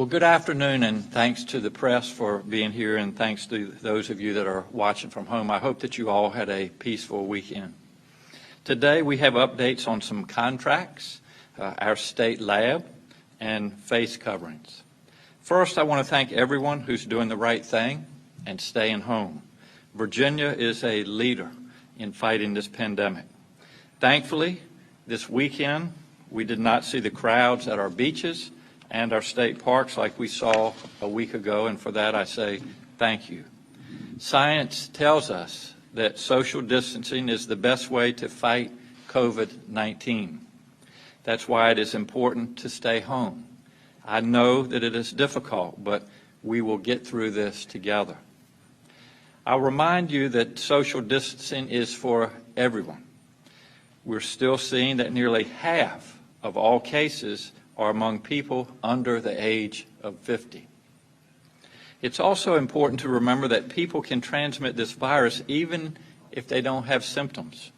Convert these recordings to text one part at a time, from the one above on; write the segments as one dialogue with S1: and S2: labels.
S1: Well, good afternoon, and thanks to the press for being here, and thanks to those of you that are watching from home. I hope that you all had a peaceful weekend. Today we have updates on some contracts, our state lab, and face coverings. First, I want to thank everyone who's doing the right thing and staying home. Virginia is a leader in fighting this pandemic. Thankfully, this weekend we did not see the crowds at our beaches and our state parks like we saw a week ago, and for that I say thank you. Science tells us that social distancing is the best way to fight COVID-19. That's why it is important to stay home. I know that it is difficult, but we will get through this together. I'll remind you that social distancing is for everyone. We're still seeing that nearly half of all cases are among people under the age of 50. It's also important to remember that people can transmit this virus even if they don't have symptoms.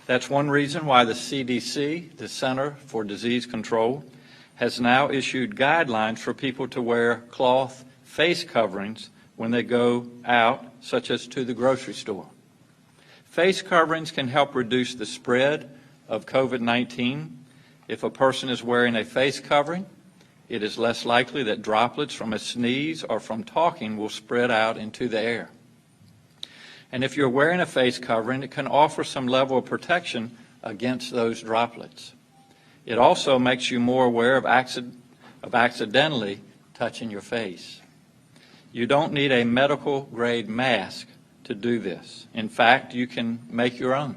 S1: That's one reason why the CDC, the Center for Disease Control, has now issued guidelines for people to wear cloth face coverings when they go out, such as to the grocery store. Face coverings can help reduce the spread of COVID-19. If a person is wearing a face covering, it is less likely that droplets from a sneeze or from talking will spread out into the air. And if you're wearing a face covering, it can offer some level of protection against those droplets. It also makes you more aware of accidentally touching your face. You don't need a medical grade mask to do this. In fact, you can make your own.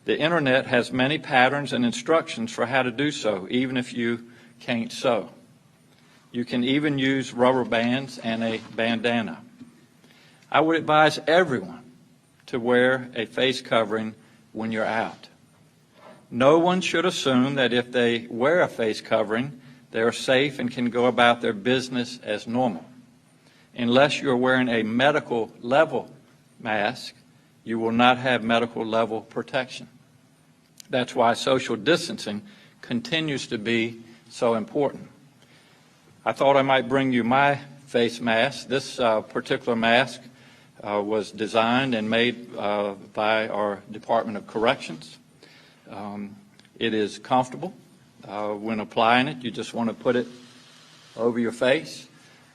S1: The internet has many patterns and instructions for how to do so, even if you can't sew. You can even use rubber bands and a bandana. I would advise everyone to wear a face covering when you're out. No one should assume that if they wear a face covering, they are safe and can go about their business as normal. Unless you're wearing a medical level mask, you will not have medical level protection. That's why social distancing continues to be so important. I thought I might bring you my face mask. This particular mask was designed and made by our Department of Corrections. It is comfortable. When applying it, you just want to put it over your face,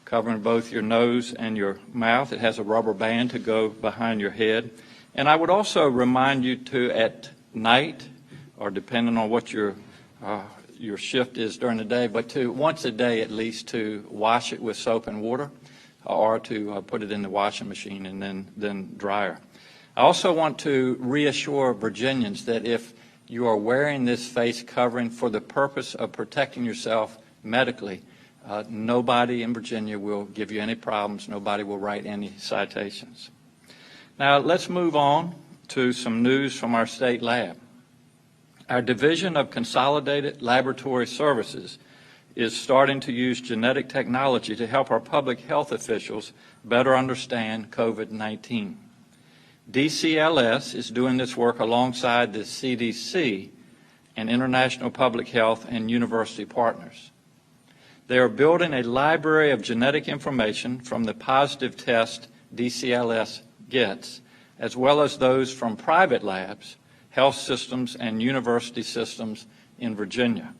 S1: covering both your nose and your mouth. It has a rubber band to go behind your head. And I would also remind you to, at night, or depending on what your shift is during the day, but to once a day at least to wash it with soap and water, or to put it in the washing machine and then dryer. I also want to reassure Virginians that if you are wearing this face covering for the purpose of protecting yourself medically, nobody in Virginia will give you any problems. Nobody will write any citations. Now let's move on to some news from our state lab. Our Division of Consolidated Laboratory Services is starting to use genetic technology to help our public health officials better understand COVID-19. DCLS is doing this work alongside the CDC and International Public Health and university partners. They are building a library of genetic information from the positive test DCLS gets, as well as those from private labs, health systems, and university systems in Virginia.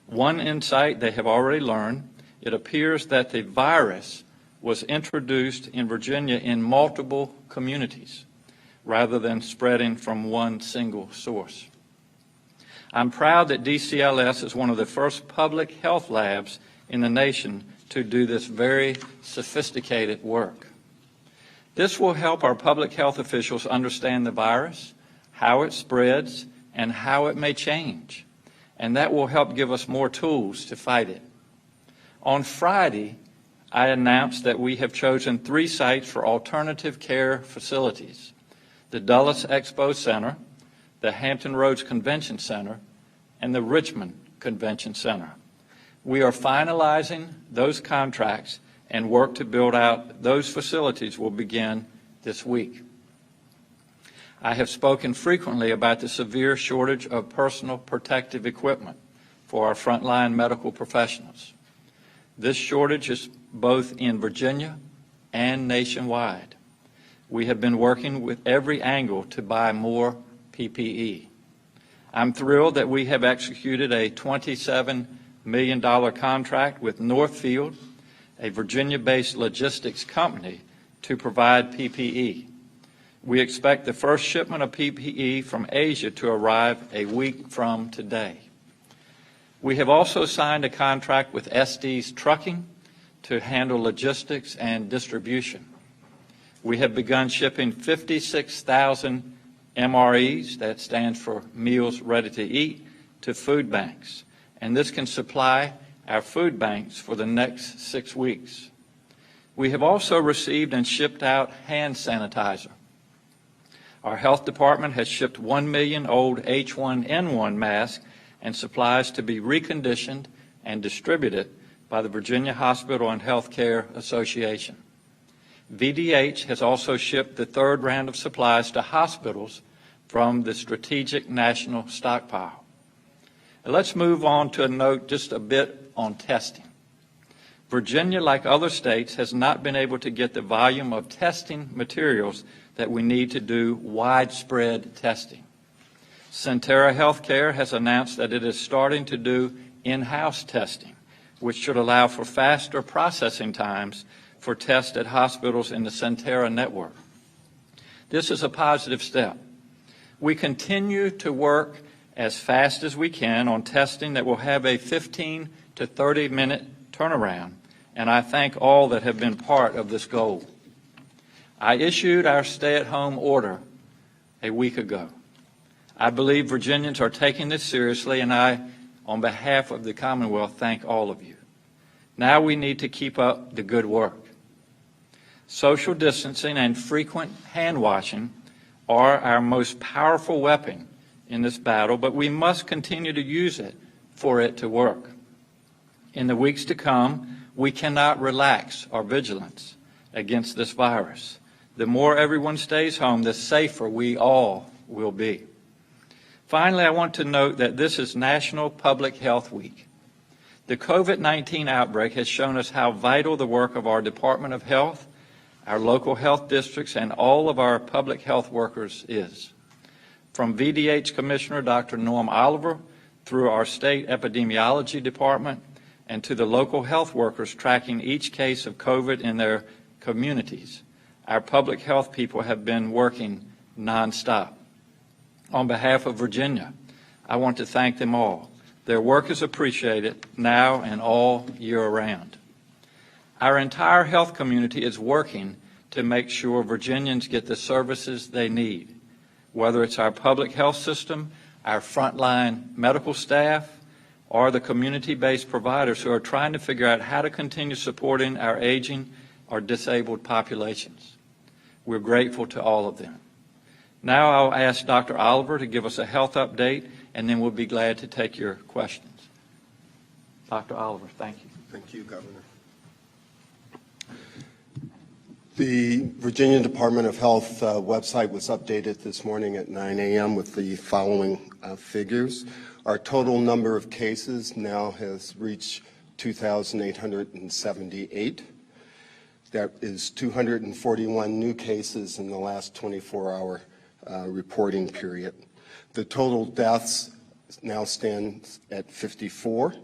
S1: One insight they have already learned, it appears that the virus was introduced in Virginia in multiple communities rather than spreading from one single source. I'm proud that DCLS is one of the first public health labs in the nation to do this very sophisticated work. This will help our public health officials understand the virus, how it spreads, and how it may change. And that will help give us more tools to fight it. On Friday, I announced that we have chosen 3 sites for alternative care facilities: the Dulles Expo Center, the Hampton Roads Convention Center, and the Richmond Convention Center. We are finalizing those contracts, and work to build out those facilities will begin this week. I have spoken frequently about the severe shortage of personal protective equipment for our frontline medical professionals. This shortage is both in Virginia and nationwide. We have been working with every angle to buy more PPE. I'm thrilled that we have executed a $27 million contract with Northfield, a Virginia-based logistics company, to provide PPE. We expect the first shipment of PPE from Asia to arrive a week from today. We have also signed a contract with SD's Trucking to handle logistics and distribution. We have begun shipping 56,000 MREs, that stands for Meals Ready to Eat, to food banks, and this can supply our food banks for the next 6 weeks. We have also received and shipped out hand sanitizer. Our health department has shipped 1 million old H1N1 masks and supplies to be reconditioned and distributed by the Virginia Hospital and Healthcare Association. VDH has also shipped the third round of supplies to hospitals from the Strategic National Stockpile. Now let's move on to a note just a bit on testing. Virginia, like other states, has not been able to get the volume of testing materials that we need to do widespread testing. Centera Healthcare has announced that it is starting to do in-house testing, which should allow for faster processing times for tests at hospitals in the Centera network. This is a positive step. We continue to work as fast as we can on testing that will have a 15 to 30-minute turnaround, and I thank all that have been part of this goal. I issued our stay-at-home order a week ago. I believe Virginians are taking this seriously, and I, on behalf of the Commonwealth, thank all of you. Now we need to keep up the good work. Social distancing and frequent hand washing are our most powerful weapon in this battle, but we must continue to use it for it to work. In the weeks to come, we cannot relax our vigilance against this virus. The more everyone stays home, the safer we all will be. Finally, I want to note that this is National Public Health Week. The COVID-19 outbreak has shown us how vital the work of our Department of Health, our local health districts, and all of our public health workers is. From VDH Commissioner Dr. Norm Oliver through our state epidemiology department and to the local health workers tracking each case of COVID in their communities, our public health people have been working nonstop. On behalf of Virginia, I want to thank them all. Their work is appreciated now and all year round. Our entire health community is working to make sure Virginians get the services they need, whether it's our public health system, our frontline medical staff, or the community-based providers who are trying to figure out how to continue supporting our aging or disabled populations. We're grateful to all of them. Now I'll ask Dr. Oliver to give us a health update, and then we'll be glad to take your questions. Dr. Oliver, thank you.
S2: Thank you, Governor. The Virginia Department of Health website was updated this morning at 9 a.m. with the following figures. Our total number of cases now has reached 2,878. That is 241 new cases in the last 24-hour reporting period. The total deaths now stand at 54,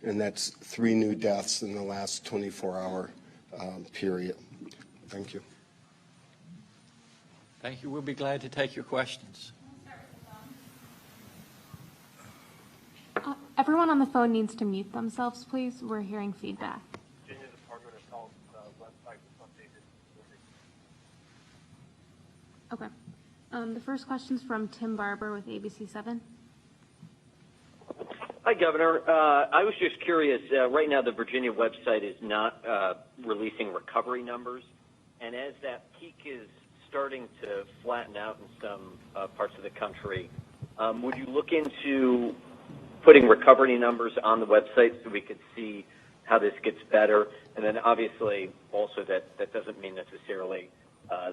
S2: and that's 3 new deaths in the last 24-hour period. Thank you.
S1: Thank you. We'll be glad to take your questions.
S3: Everyone on the phone needs to mute themselves, please. We're hearing feedback.
S4: Virginia Department of Health website was updated.
S3: Okay. The first question is from Tim Barber with ABC7.
S5: Hi, Governor. I was just curious. Right now, the Virginia website is not releasing recovery numbers, and as that peak is starting to flatten out in some parts of the country, would you look into putting recovery numbers on the website so we could see how this gets better? And then obviously also that doesn't mean necessarily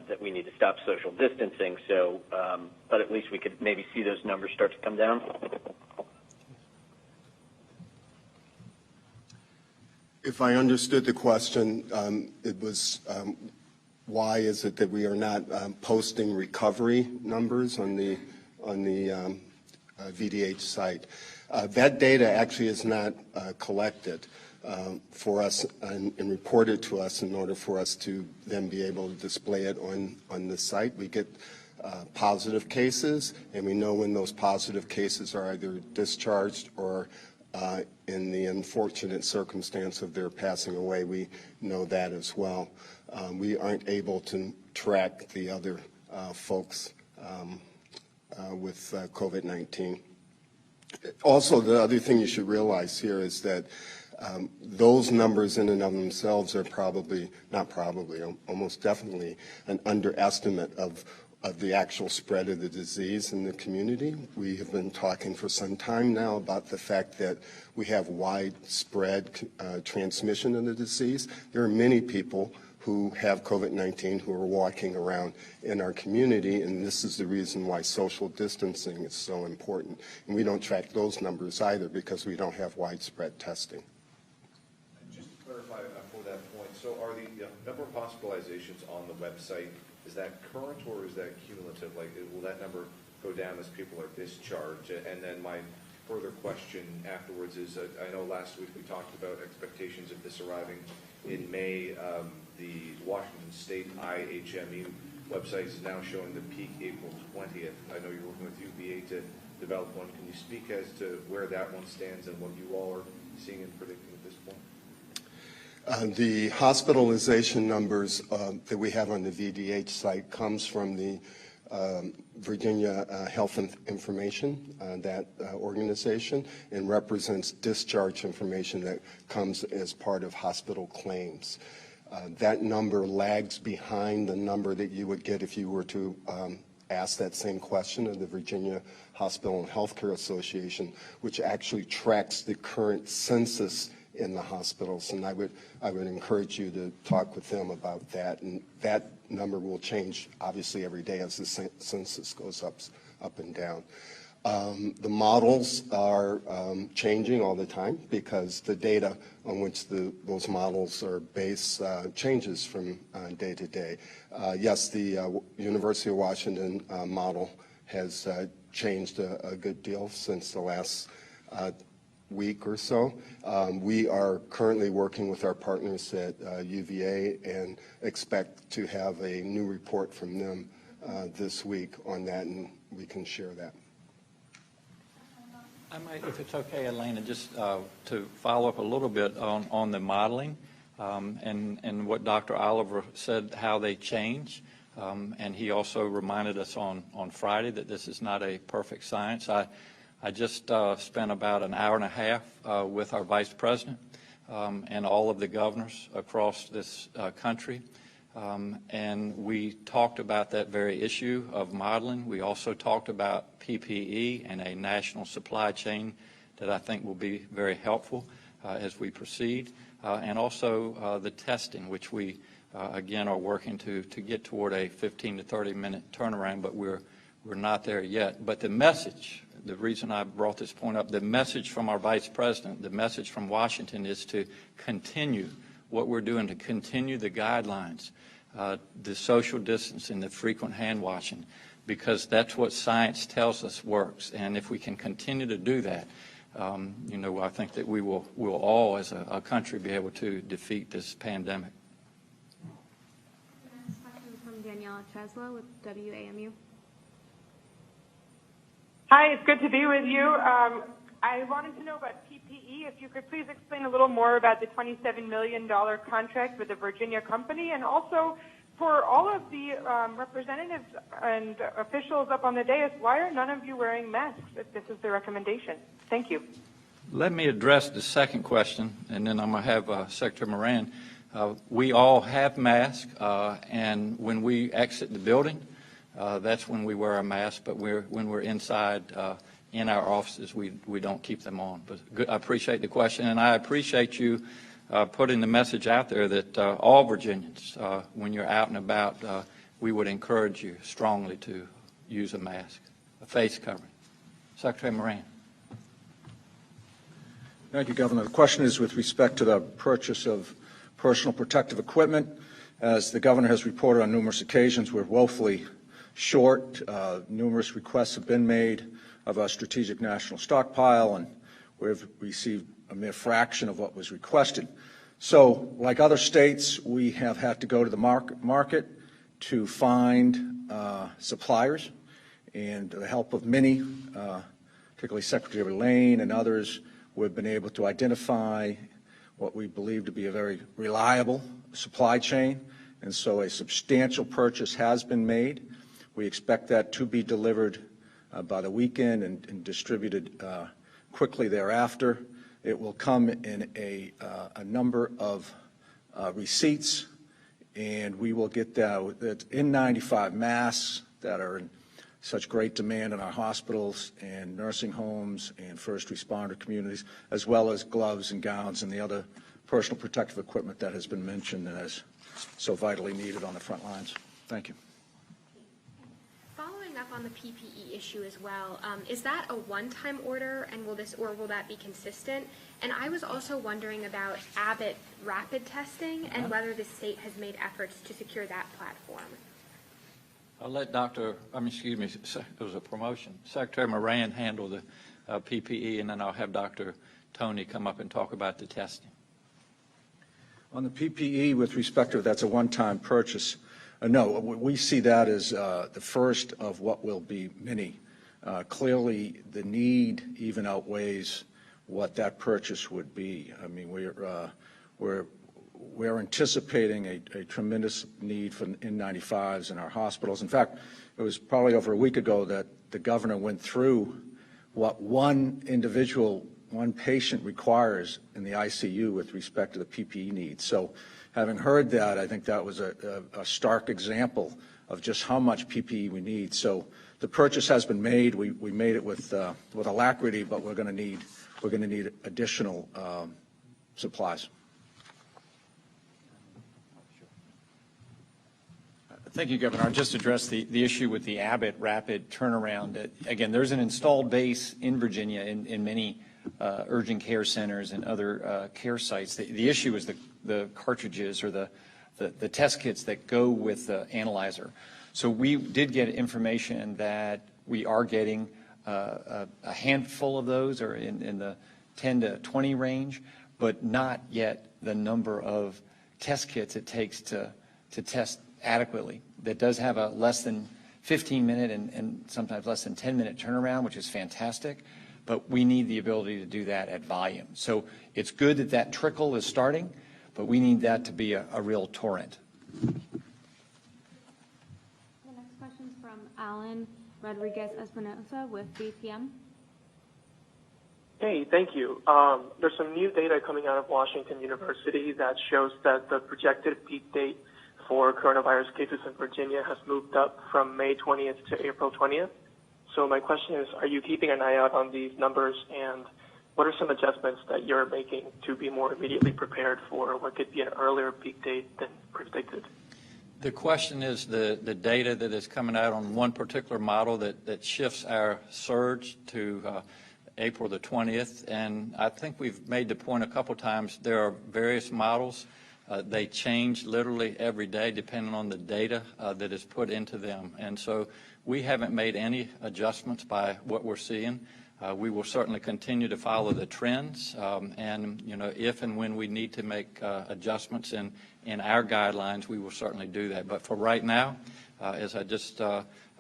S5: that we need to stop social distancing, so but at least we could maybe see those numbers start to come down.
S2: If I understood the question, it was why is it that we are not posting recovery numbers on the VDH site? That data actually is not collected for us and reported to us in order for us to then be able to display it on the site. We get positive cases, and we know when those positive cases are either discharged or in the unfortunate circumstance of their passing away. We know that as well. We aren't able to track the other folks with COVID-19. Also, the other thing you should realize here is that those numbers in and of themselves are almost definitely an underestimate of the actual spread of the disease in the community. We have been talking for some time now about the fact that we have widespread transmission of the disease. There are many people who have COVID-19 who are walking around in our community, and this is the reason why social distancing is so important. And we don't track those numbers either because we don't have widespread testing.
S6: And just to clarify for that point, so are the number of hospitalizations on the website, is that current or is that cumulative? Like, will that number go down as people are discharged? And then my further question afterwards is, I know last week we talked about expectations of this arriving in May. The Washington State IHME website is now showing the peak April 20th. I know you're working with UVA to develop one. Can you speak as to where that one stands and what you all are seeing and predicting at this point?
S2: The hospitalization numbers that we have on the VDH site comes from the Virginia Health Information, that organization, and represents discharge information that comes as part of hospital claims. That number lags behind the number that you would get if you were to ask that same question of the Virginia Hospital and Healthcare Association, which actually tracks the current census in the hospitals. And I would encourage you to talk with them about that. And that number will change, obviously, every day as the census goes up and down. The models are changing all the time because the data on which those models are based changes from day to day. Yes, the University of Washington model has changed a good deal since the last week or so. We are currently working with our partners at UVA and expect to have a new report from them this week on that, and we can share that.
S1: I might, if it's okay, Elena, just to follow up a little bit on the modeling and what Dr. Oliver said, how they change. And he also reminded us on Friday that this is not a perfect science. I just spent about an hour and a half with our vice president and all of the governors across this country. And we talked about that very issue of modeling. We also talked about PPE and a national supply chain that I think will be very helpful as we proceed. And also the testing, which we, again, are working to get toward a 15 to 30-minute turnaround, but we're not there yet. But the message, the reason I brought this point up, the message from our vice president, the message from Washington is to continue what we're doing, to continue the guidelines, the social distancing, the frequent hand washing, because that's what science tells us works. And if we can continue to do that, I think that we'll all as a country be able to defeat this pandemic.
S3: The next question is from Daniela Treslow with WAMU.
S7: Hi, it's good to be with you. I wanted to know about PPE. If you could please explain a little more about the $27 million contract with the Virginia company, and also for all of the representatives and officials up on the dais, why are none of you wearing masks if this is the recommendation? Thank you.
S1: Let me address the second question, and then I'm going to have Secretary Moran. We all have masks, and when we exit the building, that's when we wear our mask, but when we're inside in our offices, we don't keep them on. But good, I appreciate the question, and I appreciate you putting the message out there that all Virginians, when you're out and about, we would encourage you strongly to use a mask, a face covering. Secretary Moran.
S8: Thank you, Governor. The question is with respect to the purchase of personal protective equipment. As the Governor has reported on numerous occasions, we're woefully short. Numerous requests have been made of our strategic national stockpile, and we've received a mere fraction of what was requested. So, like other states, we have had to go to the market to find suppliers, and with the help of many, particularly Secretary Lane and others, we've been able to identify what we believe to be a very reliable supply chain, and so a substantial purchase has been made. We expect that to be delivered by the weekend and distributed quickly thereafter. It will come in a number of receipts, and we will get that N95 masks that are in such great demand in our hospitals and nursing homes and first responder communities, as well as gloves and gowns and the other personal protective equipment that has been mentioned and is so vitally needed on the front lines. Thank you.
S9: Following up on the PPE issue as well, is that a one-time order, and will that be consistent? And I was also wondering about Abbott rapid testing and whether the state has made efforts to secure that platform.
S1: I'll let it was a promotion. Secretary Moran handle the PPE, and then I'll have Dr. Tony come up and talk about the testing.
S8: On the PPE, with respect to that's a one-time purchase, no, we see that as the first of what will be many. Clearly, the need even outweighs what that purchase would be. I mean, we're anticipating a tremendous need for N95s in our hospitals. In fact, it was probably over a week ago that the governor went through what one patient requires in the ICU with respect to the PPE needs. So having heard that, I think that was a stark example of just how much PPE we need. So the purchase has been made. We made it with alacrity, but we're going to need additional supplies.
S10: Thank you, Governor. I'll just address the issue with the Abbott rapid turnaround. Again, there's an installed base in Virginia in many urgent care centers and other care sites. The issue is the cartridges or the test kits that go with the analyzer. So we did get information that we are getting a handful of those, or in the 10 to 20 range, but not yet the number of test kits it takes to test adequately. That does have a less than 15-minute and sometimes less than 10-minute turnaround, which is fantastic, but we need the ability to do that at volume. So it's good that trickle is starting, but we need that to be a real torrent.
S3: The next question is from Alan Rodriguez Espinosa with BPM.
S4: Hey, thank you. There's some new data coming out of Washington University that shows that the projected peak date for coronavirus cases in Virginia has moved up from May 20th to April 20th. So my question is, are you keeping an eye out on these numbers, and what are some adjustments that you're making to be more immediately prepared for what could be an earlier peak date than predicted?
S1: The question is the data that is coming out on one particular model that shifts our surge to April the 20th, and I think we've made the point a couple times, there are various models. They change literally every day depending on the data that is put into them. And so we haven't made any adjustments by what we're seeing. We will certainly continue to follow the trends. And, if and when we need to make adjustments in our guidelines, we will certainly do that. But for right now, as I just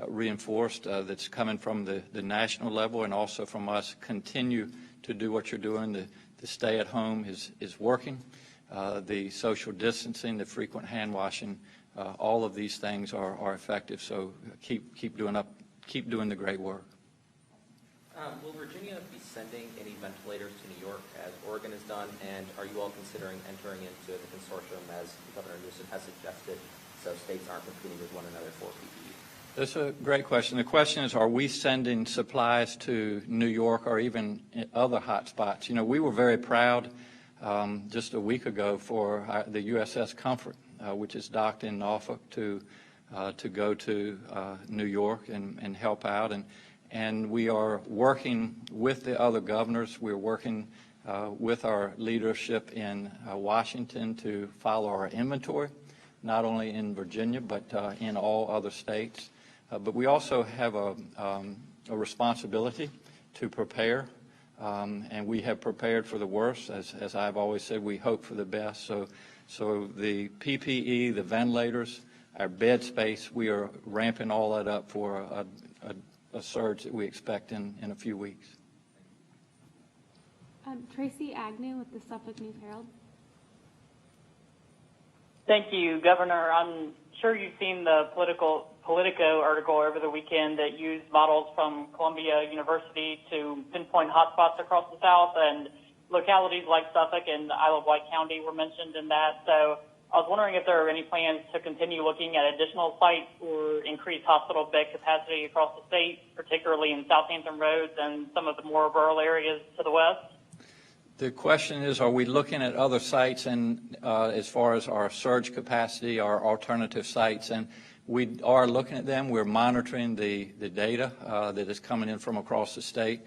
S1: reinforced, that's coming from the national level and also from us, continue to do what you're doing. The stay at home is working. The social distancing, the frequent hand washing, all of these things are effective. So keep doing the great work.
S11: Will Virginia be sending any ventilators to New York as Oregon has done, and are you all considering entering into the consortium as Governor Newsom has suggested, so states aren't competing with one another for PPE?
S1: That's a great question. The question is, are we sending supplies to New York or even other hot spots? We were very proud just a week ago for the USS Comfort, which is docked in Norfolk, to go to New York and help out. And we are working with the other governors. We're working with our leadership in Washington to follow our inventory, not only in Virginia, but in all other states. But we also have a responsibility to prepare, and we have prepared for the worst. As I've always said, we hope for the best. So the PPE, the ventilators, our bed space, we are ramping all that up for a surge that we expect in a few weeks.
S3: Tracy Agnew with the Suffolk News Herald.
S12: Thank you, Governor. I'm sure you've seen the Politico article over the weekend that used models from Columbia University to pinpoint hotspots across the South, and localities like Suffolk and Isle of Wight County were mentioned in that. So I was wondering if there are any plans to continue looking at additional sites or increase hospital bed capacity across the state, particularly in Southampton Roads and some of the more rural areas to the west.
S1: The question is, are we looking at other sites and as far as our surge capacity, our alternative sites? And we are looking at them. We're monitoring the data that is coming in from across the state.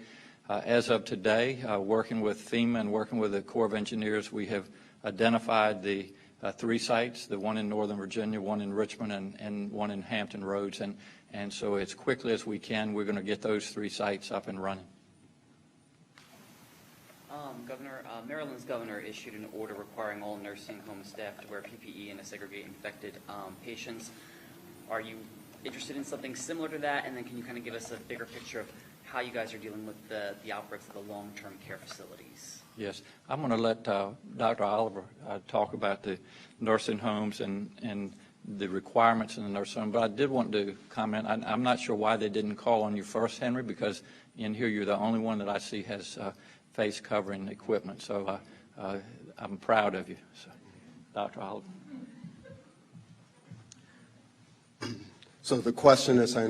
S1: As of today, working with FEMA and working with the Corps of Engineers, we have identified the 3 sites, the one in Northern Virginia, one in Richmond, and one in Hampton Roads. And so as quickly as we can, we're going to get those 3 sites up and running.
S13: Governor, Maryland's governor issued an order requiring all nursing home staff to wear PPE and to segregate infected patients. Are you interested in something similar to that? And then can you kind of give us a bigger picture of how you guys are dealing with the outbreaks of the long-term care facilities?
S1: Yes. I'm going to let Dr. Oliver talk about the nursing homes and the requirements in the nursing home. But I did want to comment. I'm not sure why they didn't call on you first, Henry, because in here you're the only one that I see has face covering equipment. So I'm proud of you. So, Dr. Oliver.
S2: So the question, as I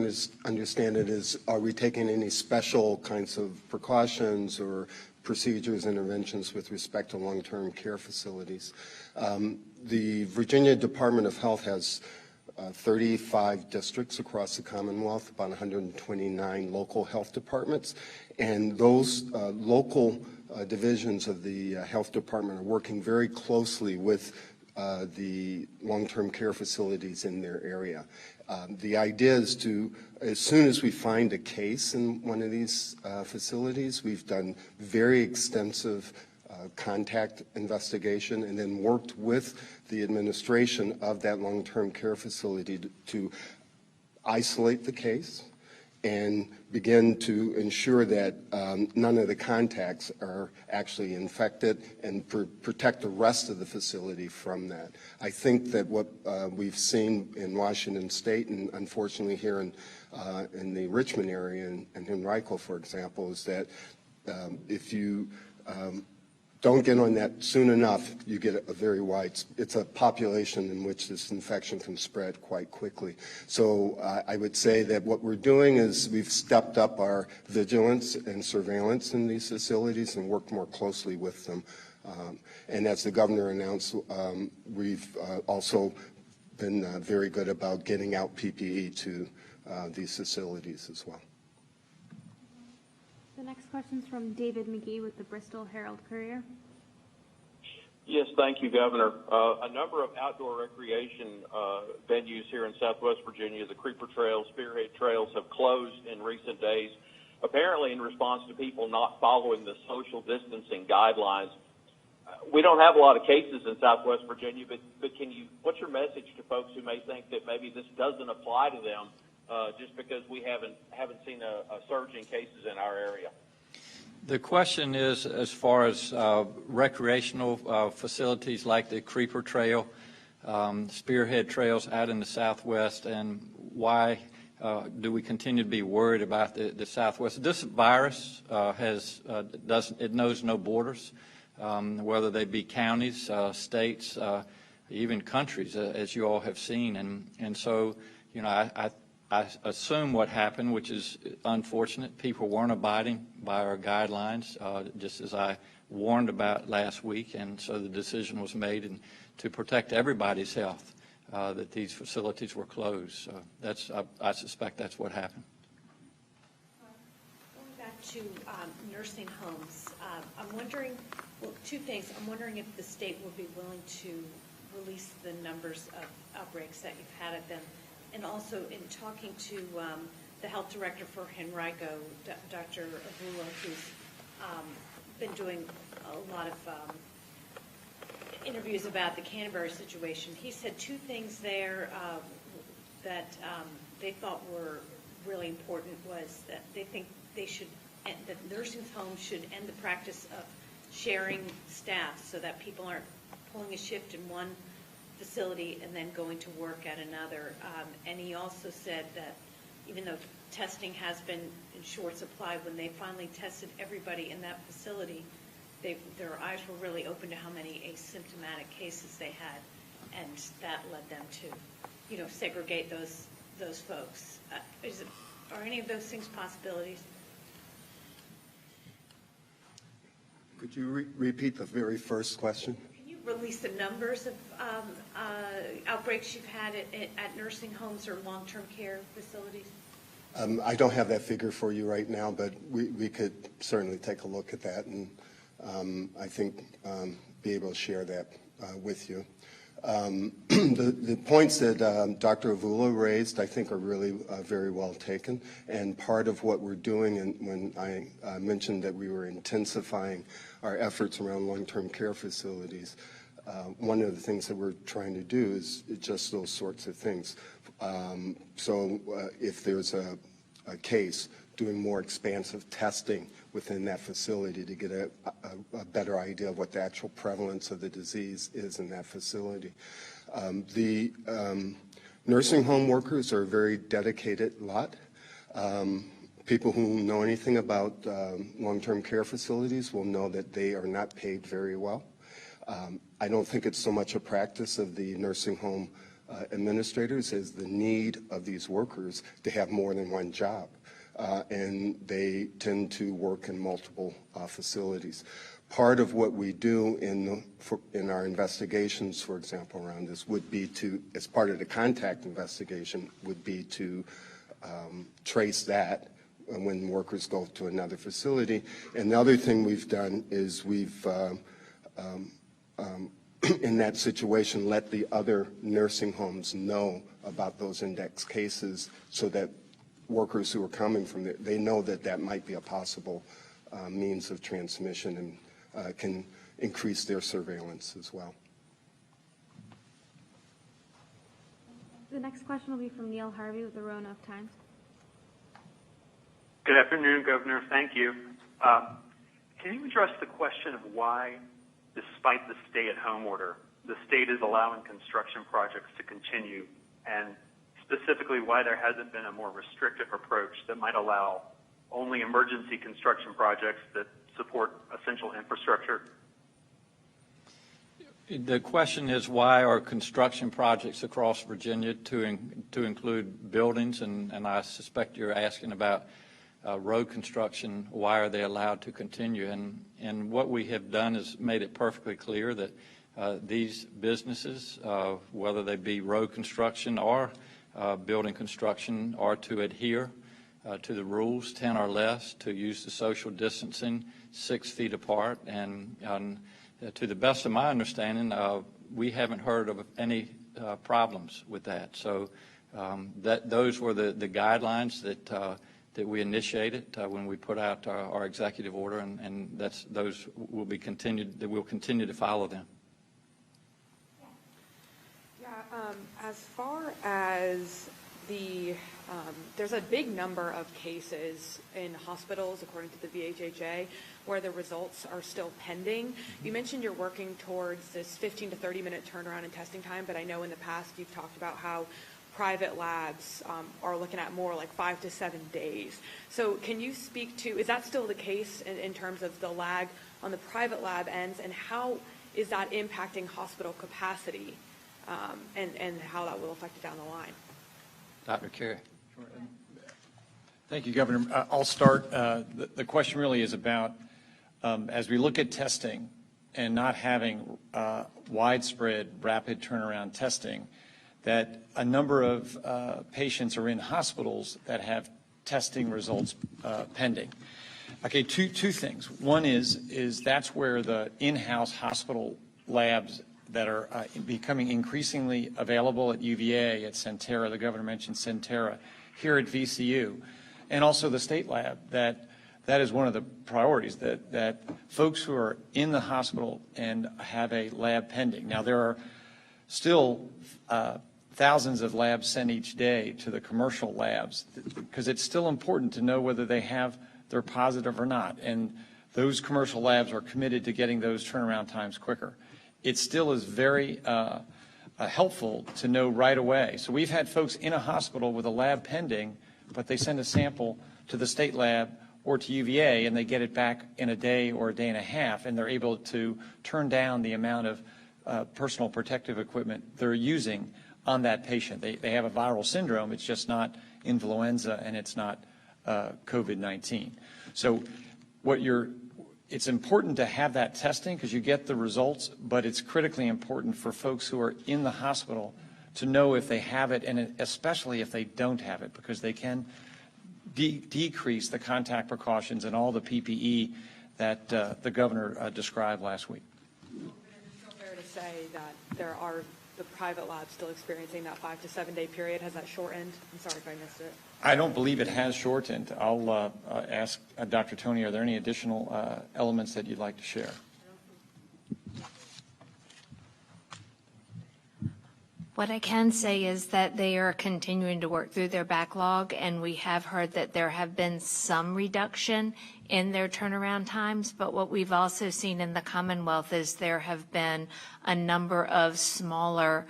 S2: understand it, is are we taking any special kinds of precautions or procedures, interventions with respect to long-term care facilities? The Virginia Department of Health has 35 districts across the Commonwealth, about 129 local health departments, and those local divisions of the health department are working very closely with the long-term care facilities in their area. The idea is to, as soon as we find a case in one of these facilities, we've done very extensive contact investigation and then worked with the administration of that long-term care facility to isolate the case and begin to ensure that none of the contacts are actually infected and protect the rest of the facility from that. I think that what we've seen in Washington State and unfortunately here in the Richmond area and in Henrico, for example, is that if you don't get on that soon enough, you get a very wide, it's a population in which this infection can spread quite quickly. So I would say that what we're doing is we've stepped up our vigilance and surveillance in these facilities and worked more closely with them. And as the governor announced, we've also been very good about getting out PPE to these facilities as well.
S3: The next question is from David McGee with the Bristol Herald-Courier.
S14: Yes, thank you, Governor. A number of outdoor recreation venues here in Southwest Virginia, the Creeper Trails, Spearhead Trails, have closed in recent days, apparently in response to people not following the social distancing guidelines. We don't have a lot of cases in Southwest Virginia, but what's your message to folks who may think that maybe this doesn't apply to them just because we haven't seen a surge in cases in our area?
S1: The question is, as far as recreational facilities like the Creeper Trail, Spearhead Trails out in the Southwest, and why do we continue to be worried about the Southwest? This virus it knows no borders, whether they be counties, states, even countries, as you all have seen, and so I assume what happened, which is unfortunate, people weren't abiding by our guidelines, just as I warned about last week, and so the decision was made to protect everybody's health that these facilities were closed. So I suspect that's what happened.
S3: Going back
S15: to nursing homes, I'm wondering, well, two things. I'm wondering if the state would be willing to release the numbers of outbreaks that you've had at them. And also in talking to the health director for Henrico, Dr. Avula, who's been doing a lot of interviews about the Canterbury situation, he said two things there that they thought were really important was that they think that nursing homes should end the practice of sharing staff so that people aren't pulling a shift in one facility and then going to work at another. And he also said that even though testing has been in short supply, when they finally tested everybody in that facility, their eyes were really open to how many asymptomatic cases they had, and that led them to, segregate those folks. Are any of those things possibilities?
S2: Could you repeat the very first question?
S15: Can you release the numbers of outbreaks you've had at nursing homes or long-term care facilities?
S2: I don't have that figure for you right now, but we could certainly take a look at that and I think be able to share that with you. The points that Dr. Avula raised, I think, are really very well taken. And part of what we're doing, and when I mentioned that we were intensifying our efforts around long-term care facilities, one of the things that we're trying to do is just those sorts of things. So if there's a case, doing more expansive testing within that facility to get a better idea of what the actual prevalence of the disease is in that facility. The nursing home workers are a very dedicated lot. People who know anything about long-term care facilities will know that they are not paid very well. I don't think it's so much a practice of the nursing home administrators as the need of these workers to have more than one job. And they tend to work in multiple facilities. Part of what we do in our investigations, for example, around this would be to, as part of the contact investigation, would be to trace that when workers go to another facility. And the other thing we've done is we've, in that situation, let the other nursing homes know about those index cases so that workers who are coming from there, they know that that might be a possible means of transmission and can increase their surveillance as well.
S3: The next question will be from Neil Harvey with the Roanoke Times.
S16: Good afternoon, Governor. Thank you. Can you address the question of why, despite the stay-at-home order, the state is allowing construction projects to continue, and specifically why there hasn't been a more restrictive approach that might allow only emergency construction projects that support essential infrastructure?
S1: The question is, why are construction projects across Virginia to include buildings, and I suspect you're asking about road construction, why are they allowed to continue? And what we have done is made it perfectly clear that these businesses, whether they be road construction or building construction, are to adhere to the rules, 10 or less, to use the social distancing 6 feet apart. And to the best of my understanding, we haven't heard of any problems with that. So those were the guidelines that we initiated when we put out our executive order, and those will be continued. That we'll continue to follow them.
S17: As far as there's a big number of cases in hospitals, according to the VHHA, where the results are still pending. You mentioned you're working towards this 15 to 30-minute turnaround in testing time, but I know in the past you've talked about how private labs are looking at more like 5 to 7 days. So can you speak to, is that still the case in terms of the lag on the private lab ends, and how is that impacting hospital capacity and how that will affect it down the line?
S1: Dr. Carey.
S10: Thank you, Governor. I'll start. The question really is about, as we look at testing and not having widespread rapid turnaround testing, that a number of patients are in hospitals that have testing results pending. Okay, two things. One is that's where the in-house hospital labs that are becoming increasingly available at UVA, at Centera, the governor mentioned Centera, here at VCU, and also the state lab, that is one of the priorities, that folks who are in the hospital and have a lab pending. Now, there are still thousands of labs sent each day to the commercial labs, because it's still important to know whether they're positive or not. And those commercial labs are committed to getting those turnaround times quicker. It still is very helpful to know right away. So we've had folks in a hospital with a lab pending, but they send a sample to the state lab or to UVA, and they get it back in a day or a day and a half, and they're able to turn down the amount of personal protective equipment they're using on that patient. They have a viral syndrome. It's just not influenza, and it's not COVID-19. So it's important to have that testing because you get the results, but it's critically important for folks who are in the hospital to know if they have it, and especially if they don't have it, because they can decrease the contact precautions and all the PPE that the governor described last week.
S17: Is it still fair to say that there are the private labs still experiencing that 5 to 7 day period? Has that shortened? I'm sorry if I missed it.
S10: I don't believe it has shortened. I'll ask Dr. Tony, are there any additional elements that you'd like to share?
S18: What I can say is that they are continuing to work through their backlog, and we have heard that there have been some reduction in their turnaround times, but what we've also seen in the Commonwealth is there have been a number of smaller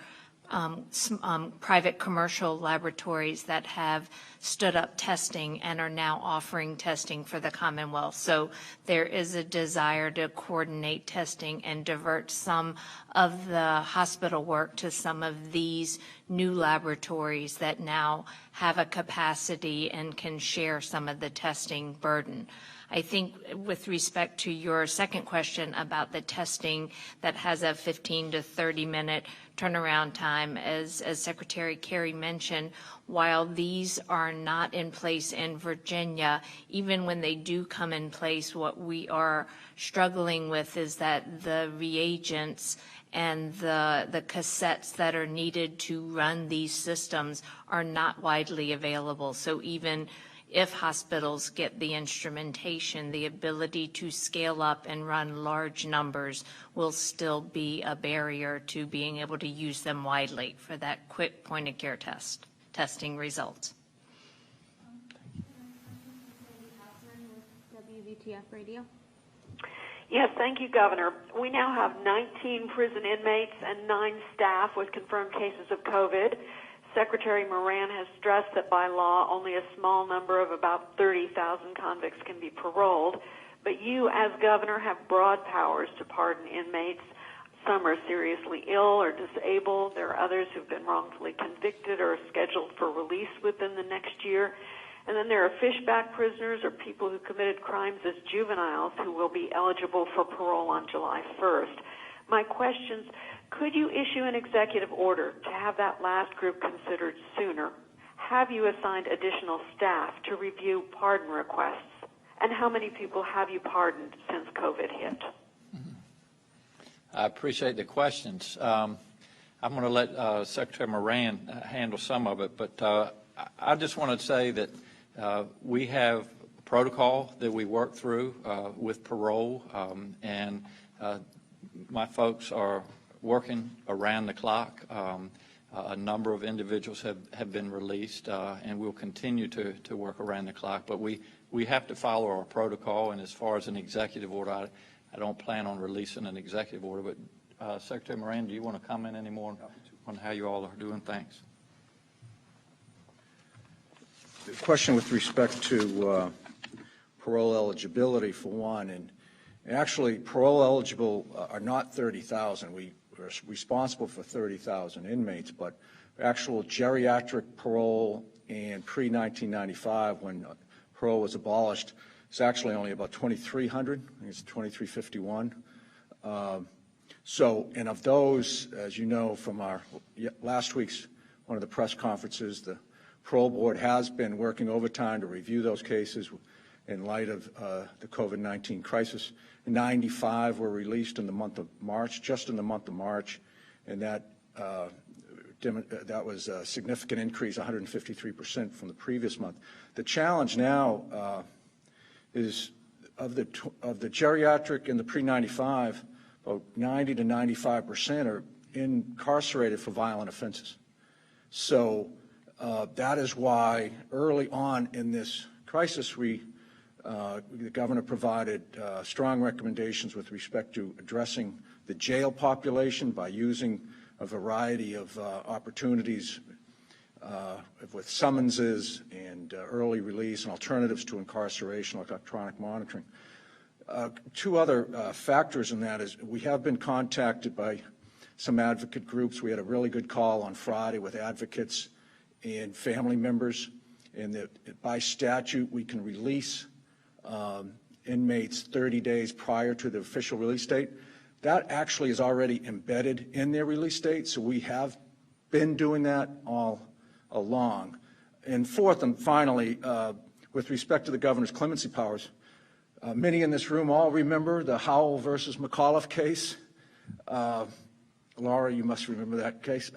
S18: private commercial laboratories that have stood up testing and are now offering testing for the Commonwealth. So there is a desire to coordinate testing and divert some of the hospital work to some of these new laboratories that now have a capacity and can share some of the testing burden. I think with respect to your second question about the testing that has a 15 to 30 minute turnaround time, as Secretary Kerry mentioned, while these are not in place in Virginia, even when they do come in place, what we are struggling with is that the reagents and the cassettes that are needed to run these systems are not widely available. So even if hospitals get the instrumentation, the ability to scale up and run large numbers will still be a barrier to being able to use them widely for that quick point-of-care testing results.
S3: WVTF Radio.
S19: Yes, thank you, Governor. We now have 19 prison inmates and 9 staff with confirmed cases of COVID. Secretary Moran has stressed that by law only a small number of about 30,000 convicts can be paroled, but you as governor have broad powers to pardon inmates. Some are seriously ill or disabled. There are others who've been wrongfully convicted or scheduled for release within the next year. And then there are fishback prisoners or people who committed crimes as juveniles who will be eligible for parole on July 1st. My questions: could you issue an executive order to have that last group considered sooner? Have you assigned additional staff to review pardon requests? And how many people have you pardoned since COVID hit?
S1: I appreciate the questions. I'm going to let Secretary Moran handle some of it, but I just want to say that we have a protocol that we work through with parole, and my folks are working around the clock. A number of individuals have been released, and we'll continue to work around the clock. But we have to follow our protocol, and as far as an executive order, I don't plan on releasing an executive order. But Secretary Moran, do you want to comment any more on how you all are doing? Thanks.
S8: The question with respect to parole eligibility, for one, and actually parole eligible are not 30,000. We're responsible for 30,000 inmates, but actual geriatric parole in pre-1995, when parole was abolished, it's actually only about 2,300. I think it's 2,351. And of those, as you know from our last week's one of the press conferences, the parole board has been working overtime to review those cases in light of the COVID-19 crisis. 95 were released in the month of March, just in the month of March, and that was a significant increase, 153% from the previous month. The challenge now is of the geriatric and the pre-95, about 90 to 95% are incarcerated for violent offenses. So that is why early on in this crisis, the governor provided strong recommendations with respect to addressing the jail population by using a variety of opportunities with summonses and early release and alternatives to incarceration, electronic monitoring. Two other factors in that is we have been contacted by some advocate groups. We had a really good call on Friday with advocates and family members, and that by statute we can release inmates 30 days prior to the official release date. That actually is already embedded in their release date, so we have been doing that all along. And fourth and finally, with respect to the governor's clemency powers, many in this room all remember the Howell versus Mcauliffe case. Laura, you must remember that case.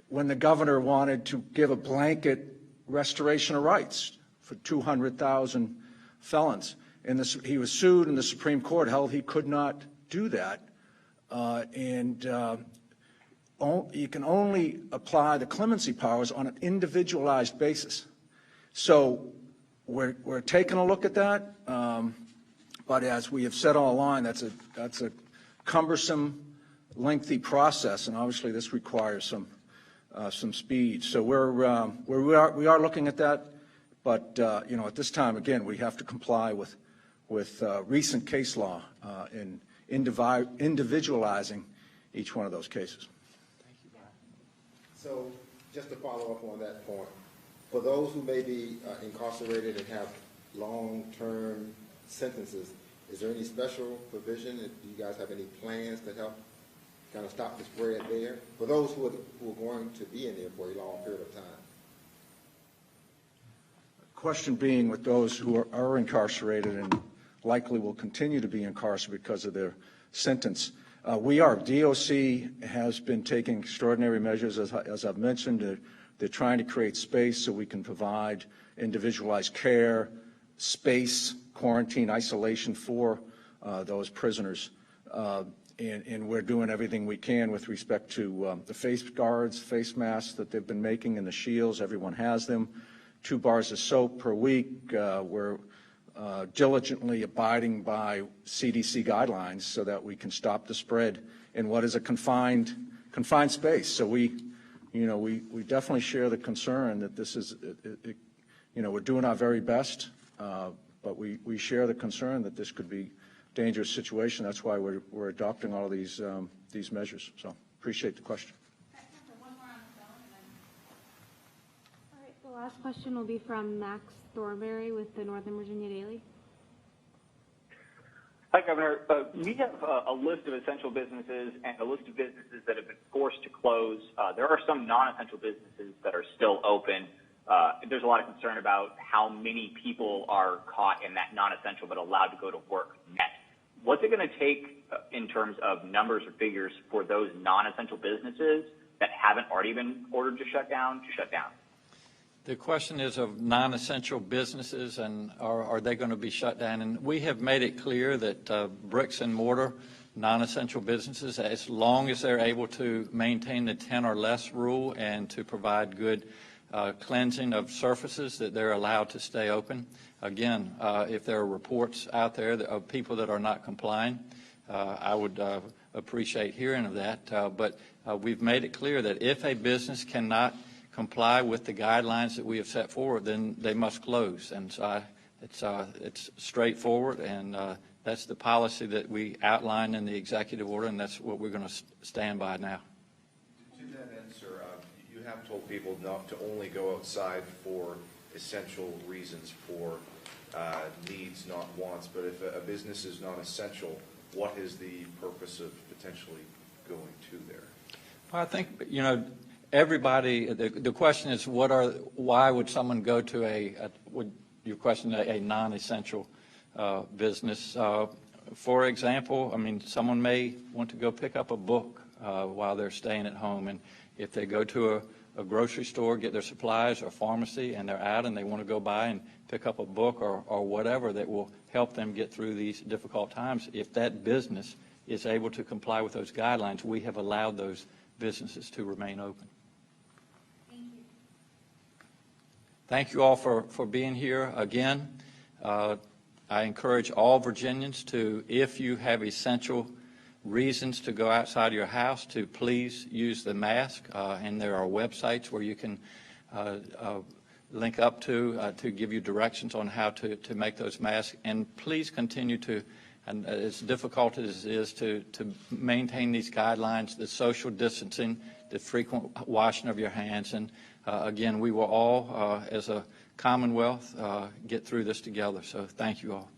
S8: When the governor wanted to give a blanket restoration of rights for 200,000 felons. And he was sued, and the Supreme Court held he could not do that. You can only apply the clemency powers on an individualized basis. So we're taking a look at that, but as we have said all along, that's a cumbersome, lengthy process, and obviously this requires some speed. So we are looking at that, but at this time, again, we have to comply with recent case law in individualizing each one of those cases.
S20: So just to follow up on that point, for those who may be incarcerated and have long-term sentences, is there any special provision? Do you guys have any plans to help kind of stop the spread there? For those who are going to be in there for a long period of time.
S8: Question being with those who are incarcerated and likely will continue to be incarcerated because of their sentence. DOC has been taking extraordinary measures, as I've mentioned. They're trying to create space so we can provide individualized care, space, quarantine, isolation for those prisoners. And we're doing everything we can with respect to the face guards, face masks that they've been making, and the shields. Everyone has them. 2 bars of soap per week. We're diligently abiding by CDC guidelines so that we can stop the spread in what is a confined space. So we definitely share the concern that this is, we're doing our very best, but we share the concern that this could be a dangerous situation. That's why we're adopting all of these measures. So appreciate the question.
S3: All right, the last question will be from Max Thornberry with the Northern Virginia Daily.
S21: Hi, Governor. We have a list of essential businesses and a list of businesses that have been forced to close. There are some non-essential businesses that are still open. There's a lot of concern about how many people are caught in that non-essential but allowed to go to work net. What's it going to take in terms of numbers or figures for those non-essential businesses that haven't already been ordered to shut down?
S1: The question is of non-essential businesses, and are they going to be shut down? And we have made it clear that bricks and mortar non-essential businesses, as long as they're able to maintain the 10 or less rule and to provide good cleansing of surfaces, that they're allowed to stay open. Again, if there are reports out there of people that are not complying, I would appreciate hearing of that. But we've made it clear that if a business cannot comply with the guidelines that we have set forward, then they must close. And so it's straightforward, and that's the policy that we outlined in the executive order, and that's what we're going to stand by now.
S6: To that end, sir, you have told people not to only go outside for essential reasons, for needs, not wants. But if a business is not essential, what is the purpose of potentially going to there?
S1: Well, I think, everybody, the question is why would someone go to your question, a non-essential business. For example, I mean, someone may want to go pick up a book while they're staying at home, and if they go to a grocery store, get their supplies, or pharmacy, and they're out and they want to go by and pick up a book or whatever that will help them get through these difficult times, if that business is able to comply with those guidelines, we have allowed those businesses to remain open. Thank you all for being here again. I encourage all Virginians to, if you have essential reasons to go outside your house, to please use the mask. And there are websites where you can link up to give you directions on how to make those masks. And please continue to, and as difficult as it is, to maintain these guidelines, the social distancing, the frequent washing of your hands. And again, we will all, as a Commonwealth, get through this together. So thank you all.